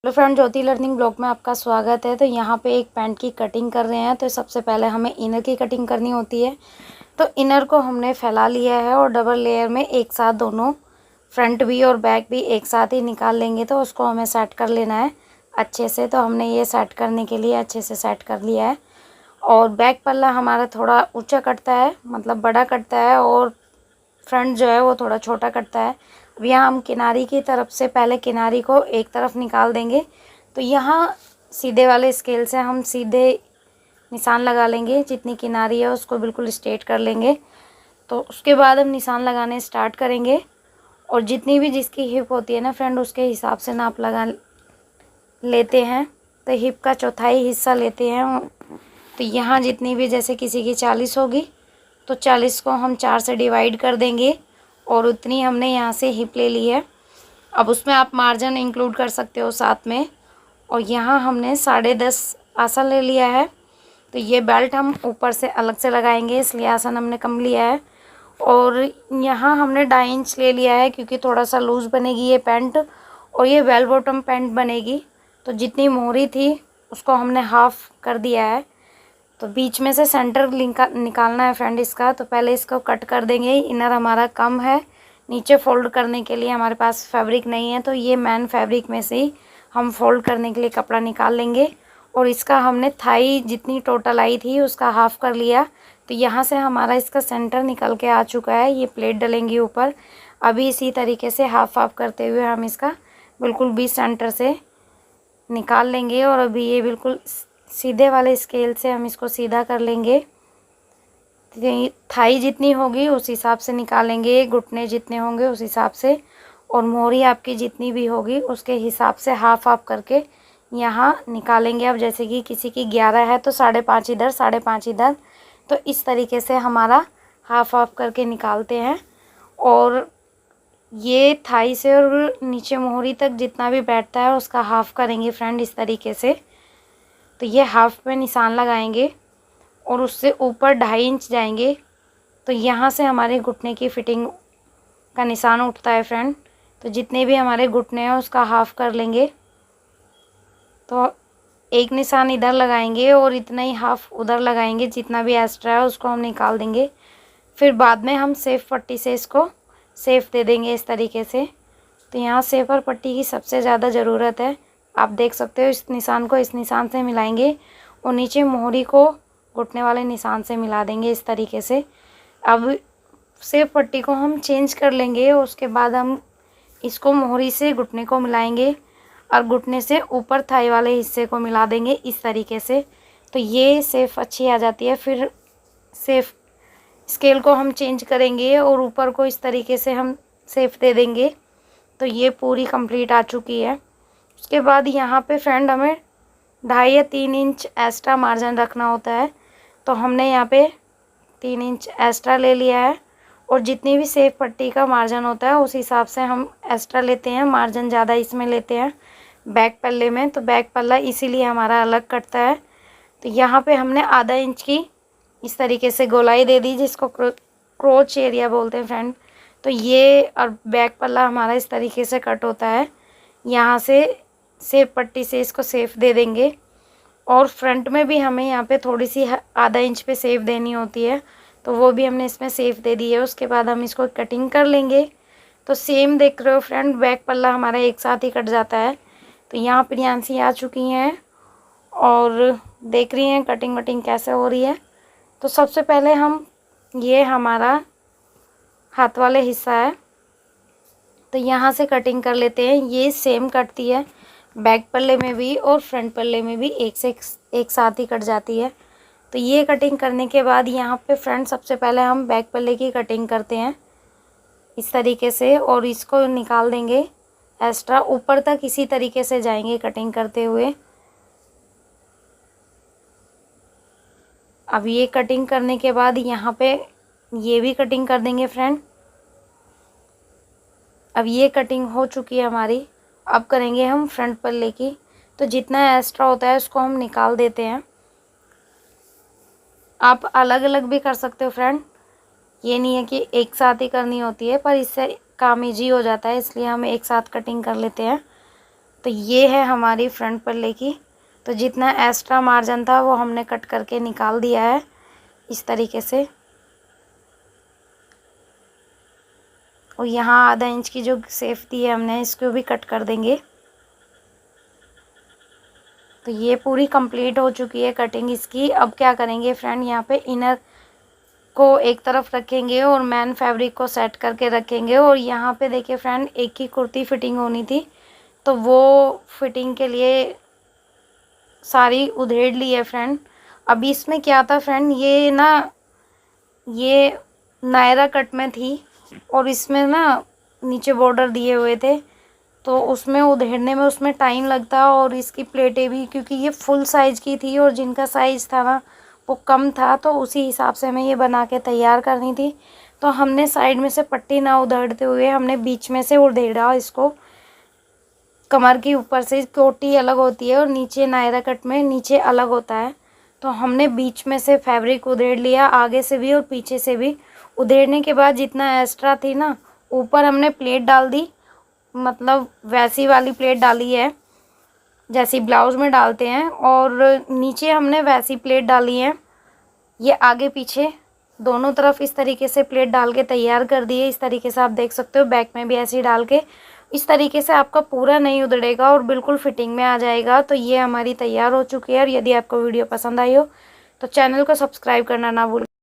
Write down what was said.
Hello friend, ज्योति learning blog में आपका स्वागत है। तो यहाँ पे एक पैंट की कटिंग कर रहे हैं। तो सबसे पहले हमें इनर की कटिंग करनी होती है। तो इनर को हमने फैला लिया है और डबल लेयर में एक साथ दोनों फ्रंट भी और बैक भी एक साथ ही निकाल लेंगे। तो उसको हमें सेट कर लेना है अच्छे से। तो हमने ये सेट करने के लिए अच्छे से सेट कर लिया है। और बैक पल्ला हमारा थोड़ा ऊँचा कटता है, मतलब बड़ा कटता है, और फ्रंट जो है वो थोड़ा छोटा कटता है। अब यहाँ हम किनारी की तरफ से पहले किनारी को एक तरफ निकाल देंगे। तो यहाँ सीधे वाले स्केल से हम सीधे निशान लगा लेंगे। जितनी किनारी है उसको बिल्कुल स्ट्रेट कर लेंगे। तो उसके बाद हम निशान लगाने स्टार्ट करेंगे। और जितनी भी जिसकी हिप होती है ना फ्रेंड, उसके हिसाब से नाप लगा लेते हैं। तो हिप का चौथाई हिस्सा लेते हैं। तो यहाँ जितनी भी, जैसे किसी की 40 होगी तो 40 को हम 4 से डिवाइड कर देंगे और उतनी हमने यहाँ से हिप ले ली है। अब उसमें आप मार्जिन इंक्लूड कर सकते हो साथ में। और यहाँ हमने 10.5 आसन ले लिया है। तो ये बेल्ट हम ऊपर से अलग से लगाएंगे, इसलिए आसन हमने कम लिया है। और यहाँ हमने 2.5 इंच ले लिया है, क्योंकि थोड़ा सा लूज़ बनेगी ये पैंट और ये बेल बॉटम पैंट बनेगी। तो जितनी मोहरी थी उसको हमने हाफ़ कर दिया है। तो बीच में से सेंटर निकालना है फ्रेंड इसका। तो पहले इसको कट कर देंगे। इनर हमारा कम है, नीचे फोल्ड करने के लिए हमारे पास फैब्रिक नहीं है। तो ये मैन फैब्रिक में से ही हम फोल्ड करने के लिए कपड़ा निकाल लेंगे। और इसका हमने थाई जितनी टोटल आई थी उसका हाफ़ कर लिया। तो यहाँ से हमारा इसका सेंटर निकल के आ चुका है। ये प्लेट डलेंगी ऊपर। अभी इसी तरीके से हाफ हाफ करते हुए हम इसका बिल्कुल भी सेंटर से निकाल लेंगे। और अभी ये बिल्कुल सीधे वाले स्केल से हम इसको सीधा कर लेंगे। थाई जितनी होगी उस हिसाब से निकालेंगे, घुटने जितने होंगे उस हिसाब से, और मोहरी आपकी जितनी भी होगी उसके हिसाब से हाफ हाफ करके यहाँ निकालेंगे। अब जैसे कि किसी की 11 है तो 5.5 इधर, 5.5 इधर। तो इस तरीके से हमारा हाफ हाफ करके निकालते हैं। और ये थाई से और नीचे मोहरी तक जितना भी बैठता है उसका हाफ करेंगे फ्रेंड, इस तरीके से। तो ये हाफ पे निशान लगाएंगे और उससे ऊपर 2.5 इंच जाएंगे। तो यहाँ से हमारे घुटने की फिटिंग का निशान उठता है फ्रेंड। तो जितने भी हमारे घुटने हैं उसका हाफ कर लेंगे। तो एक निशान इधर लगाएंगे और इतना ही हाफ उधर लगाएंगे। जितना भी एक्स्ट्रा है उसको हम निकाल देंगे। फिर बाद में हम सेफ पट्टी से इसको सेफ दे देंगे इस तरीके से। तो यहाँ सेफ और पट्टी की सबसे ज़्यादा ज़रूरत है। आप देख सकते हो इस निशान को इस निशान से मिलाएंगे और नीचे मोहरी को घुटने वाले निशान से मिला देंगे इस तरीके से। अब सेफ पट्टी को हम चेंज कर लेंगे और उसके बाद हम इसको मोहरी से घुटने को मिलाएंगे और घुटने से ऊपर थाई वाले हिस्से को मिला देंगे इस तरीके से। तो ये सेफ अच्छी आ जाती है। फिर सेफ स्केल को हम चेंज करेंगे और ऊपर को इस तरीके से हम सेफ दे देंगे। तो ये पूरी कंप्लीट आ चुकी है। उसके बाद यहाँ पे फ्रेंड हमें 2.5 या 3 इंच एक्स्ट्रा मार्जिन रखना होता है। तो हमने यहाँ पे 3 इंच एक्स्ट्रा ले लिया है। और जितनी भी सेफ पट्टी का मार्जिन होता है उस हिसाब से हम एक्स्ट्रा लेते हैं। मार्जिन ज़्यादा इसमें लेते हैं बैक पल्ले में। तो बैक पल्ला इसीलिए हमारा अलग कटता है। तो यहाँ पे हमने ½ इंच की इस तरीके से गोलाई दे दी, जिसको क्रोच एरिया बोलते हैं फ्रेंड। तो ये और बैक पल्ला हमारा इस तरीके से कट होता है। यहाँ से सेफ पट्टी से इसको सेफ दे देंगे। और फ्रंट में भी हमें यहाँ पे थोड़ी सी ½ इंच पे सेफ देनी होती है। तो वो भी हमने इसमें सेफ दे दी है। उसके बाद हम इसको कटिंग कर लेंगे। तो सेम देख रहे हो फ्रेंड, बैक पल्ला हमारा एक साथ ही कट जाता है। तो यहाँ प्रियांशी आ चुकी हैं और देख रही हैं कटिंग वटिंग कैसे हो रही है। तो सबसे पहले हम, ये हमारा हाथ वाले हिस्सा है, तो यहाँ से कटिंग कर लेते हैं। ये सेम कटती है बैक पल्ले में भी और फ्रंट पल्ले में भी, एक साथ ही कट जाती है। तो ये कटिंग करने के बाद यहाँ पे फ्रंट सबसे पहले हम बैक पल्ले की कटिंग करते हैं इस तरीके से। और इसको निकाल देंगे एक्स्ट्रा, ऊपर तक इसी तरीके से जाएंगे कटिंग करते हुए। अब ये कटिंग करने के बाद यहाँ पे ये भी कटिंग कर देंगे फ्रेंड। अब ये कटिंग हो चुकी है हमारी। अब करेंगे हम फ्रंट पल्ले की। तो जितना एक्स्ट्रा होता है उसको हम निकाल देते हैं। आप अलग अलग भी कर सकते हो फ्रेंड, ये नहीं है कि एक साथ ही करनी होती है, पर इससे काम ईजी हो जाता है, इसलिए हम एक साथ कटिंग कर लेते हैं। तो ये है हमारी फ्रंट पल्ले की। तो जितना एक्स्ट्रा मार्जिन था वो हमने कट करके निकाल दिया है इस तरीके से। और यहाँ आधा इंच की जो शेप दी है हमने, इसको भी कट कर देंगे। तो ये पूरी कंप्लीट हो चुकी है कटिंग इसकी। अब क्या करेंगे फ्रेंड, यहाँ पे इनर को एक तरफ रखेंगे और मैन फैब्रिक को सेट करके रखेंगे। और यहाँ पे देखिए फ्रेंड, एक ही कुर्ती फिटिंग होनी थी, तो वो फिटिंग के लिए सारी उधेड़ ली है फ्रेंड। अब इसमें क्या था फ्रेंड, ये ना ये नायरा कट में थी और इसमें ना नीचे बॉर्डर दिए हुए थे, तो उसमें उधेड़ने में उसमें टाइम लगता। और इसकी प्लेटें भी, क्योंकि ये फुल साइज़ की थी और जिनका साइज़ था ना वो कम था, तो उसी हिसाब से हमें ये बना के तैयार करनी थी। तो हमने साइड में से पट्टी ना उधेड़ते हुए हमने बीच में से उधेड़ा इसको। कमर की ऊपर से कोटी अलग होती है और नीचे नायरा कट में नीचे अलग होता है, तो हमने बीच में से फैब्रिक उधेड़ लिया, आगे से भी और पीछे से भी। उधेड़ने के बाद जितना एक्स्ट्रा थी ना, ऊपर हमने प्लेट डाल दी, मतलब वैसी वाली प्लेट डाली है जैसी ब्लाउज़ में डालते हैं, और नीचे हमने वैसी प्लेट डाली है। ये आगे पीछे दोनों तरफ इस तरीके से प्लेट डाल के तैयार कर दी है। इस तरीके से आप देख सकते हो, बैक में भी ऐसे ही डाल के इस तरीके से आपका पूरा नहीं उधड़ेगा और बिल्कुल फिटिंग में आ जाएगा। तो ये हमारी तैयार हो चुकी है। और यदि आपको वीडियो पसंद आई हो तो चैनल को सब्सक्राइब करना ना भूलें।